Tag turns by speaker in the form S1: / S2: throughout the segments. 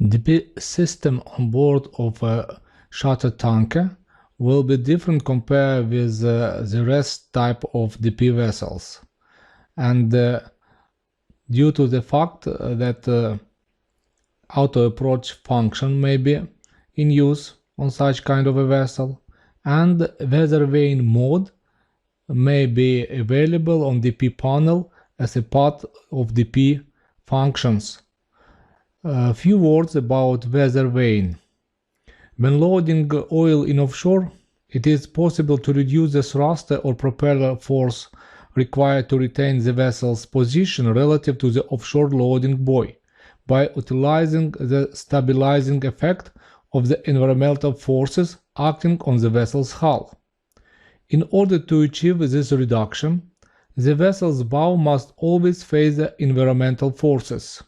S1: DP system on board of a shuttle tanker will be different compared with the rest type of DP vessels, and due to the fact that auto approach function may be in use on such kind of a vessel, and Weathervane mode may be available on DP panel as a part of DP functions. A few words about Weathervane. When loading oil in offshore, it is possible to reduce the thruster or propeller force required to retain the vessel's position relative to the offshore loading buoy by utilizing the stabilizing effect of the environmental forces acting on the vessel's hull. In order to achieve this reduction, the vessel's bow must always face the environmental forces.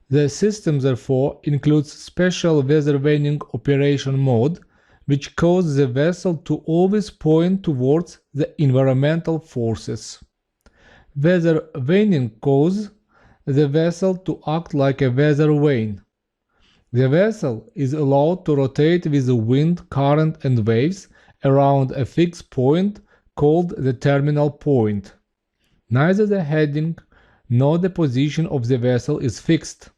S1: The system therefore includes special weathervaning operation mode, which causes the vessel to always point towards the environmental forces. Weathervaning causes the vessel to act like a weather vane. The vessel is allowed to rotate with the wind, current and waves around a fixed point called the terminal point. Neither the heading nor the position of the vessel is fixed.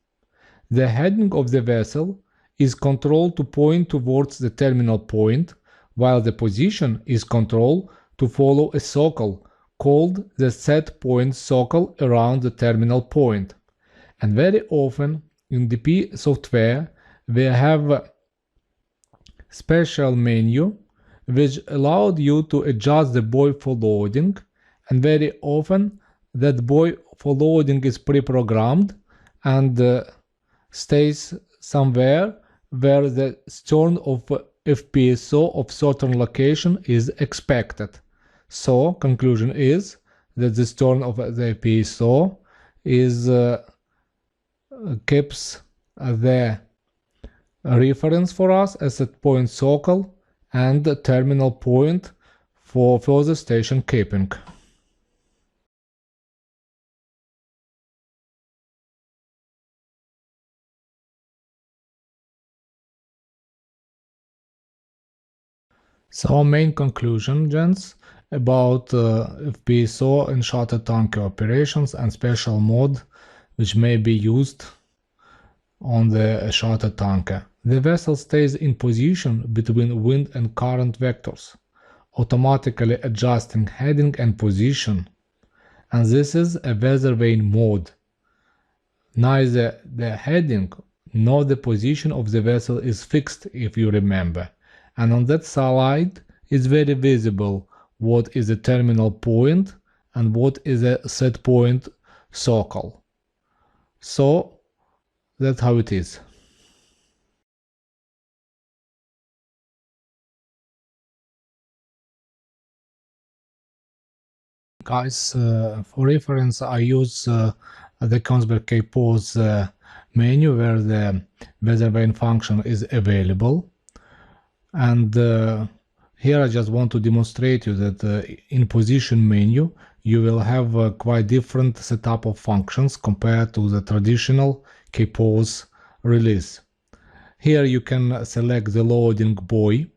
S1: The heading of the vessel is controlled to point towards the terminal point, while the position is controlled to follow a circle called the set point circle around the terminal point. And very often in DP software we have a special menu which allowed you to adjust the buoy for loading, and very often that buoy for loading is pre-programmed and stays somewhere where the stern of Fpso of certain location is expected. So conclusion is that the stern of the Fpso is keeps the reference for us as a point circle and the terminal point for further station keeping. So main conclusion, gents, about Fpso and shuttle tanker operations and special mode which may be used on the shuttle tanker. The vessel stays in position between wind and current vectors, automatically adjusting heading and position, and this is a Weathervane mode. Neither the heading nor the position of the vessel is fixed, if you remember, and on that slide is very visible what is a terminal point and what is a set point circle. So that's how it is. Guys, for reference I use the Kongsberg K-Pose menu where the Weathervane function is available, and here I just want to demonstrate you that in position menu you will have a quite different setup of functions compared to the traditional K-Pose release. Here you can select the loading buoy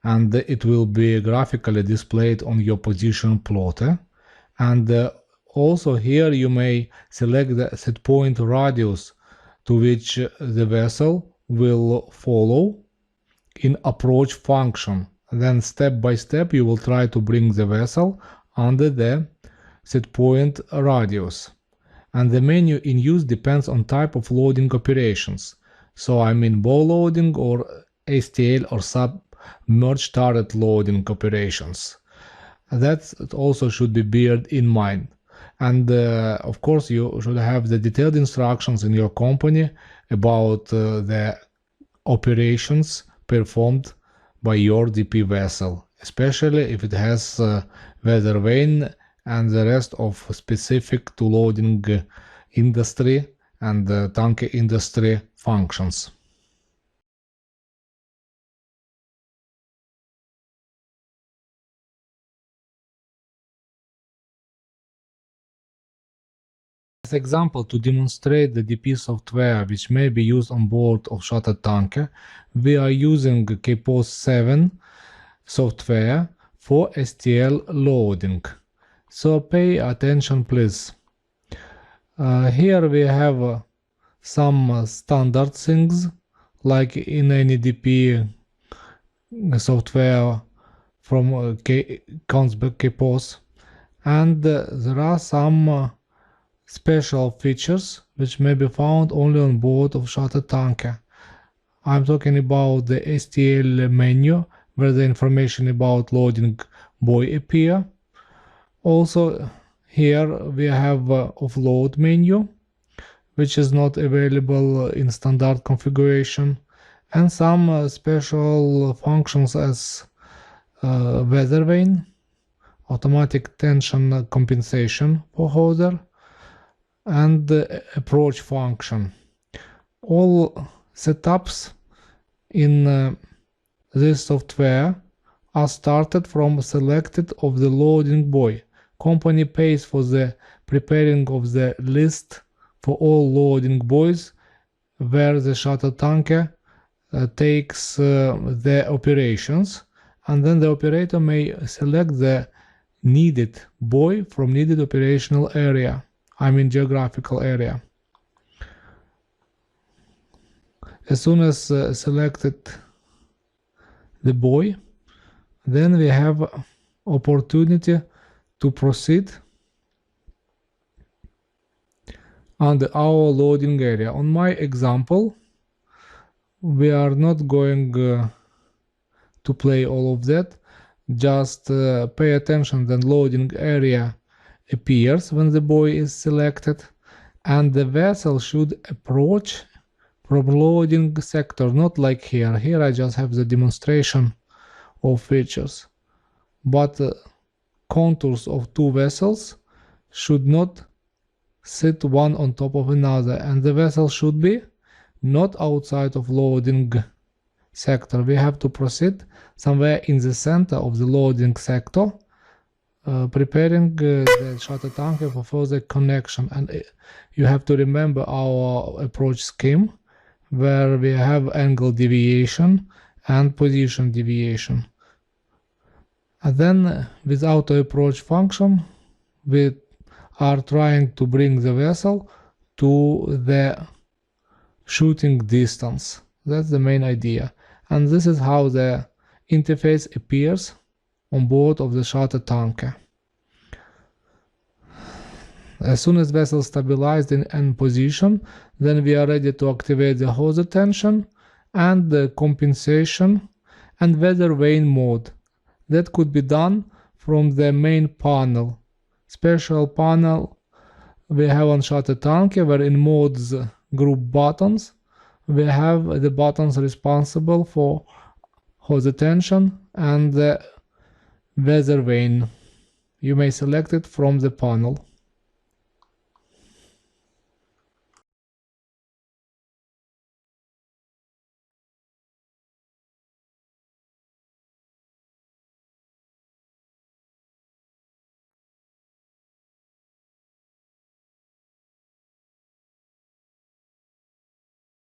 S1: and it will be graphically displayed on your position plotter, and also here you may select the set point radius to which the vessel will follow in approach function. Then step by step you will try to bring the vessel under the set point radius. And the menu in use depends on type of loading operations. So I mean bow loading or STL or submerged turret loading operations. That also should be beared in mind. And of course you should have the detailed instructions in your company about the operations performed by your DP vessel, especially if it has Weathervane and the rest of specific to loading industry and tanker industry functions. As example, to demonstrate the DP software which may be used on board of shuttle tanker, we are using Kpos 7 software for STL loading. So pay attention please. Here we have some standard things like in any DP software from Kongsberg Kpos, and there are some special features which may be found only on board of shuttle tanker. I'm talking about the STL menu where the information about loading buoy appear. Also here we have offload menu which is not available in standard configuration, and some special functions as Weathervane, automatic tension compensation for hawser, and the approach function. All setups in this software are started from selected of the loading buoy. Company pays for the preparing of the list for all loading buoys where the shuttle tanker takes the operations, and then the operator may select the needed buoy from needed operational area, I mean geographical area. As soon as selected the buoy, then we have opportunity to proceed under our loading area. On my example, we are not going to play all of that. Just pay attention that loading area appears when the buoy is selected, and the vessel should approach from loading sector, not like here. Here I just have the demonstration of features, but contours of two vessels should not sit one on top of another, and the vessel should be not outside of loading sector. We have to proceed somewhere in the center of the loading sector, preparing the shuttle tanker for further connection. And you have to remember our approach scheme where we have angle deviation and position deviation. And then with auto approach function we are trying to bring the vessel to the shooting distance. That's the main idea, and this is how the interface appears on board of the shuttle tanker. As soon as vessel stabilized in N position, then we are ready to activate the hawser tension and the compensation and Weathervane mode. That could be done from the main panel. Special panel we have on shuttle tanker, where in modes group buttons we have the buttons responsible for hawser tension and the Weathervane. You may select it from the panel.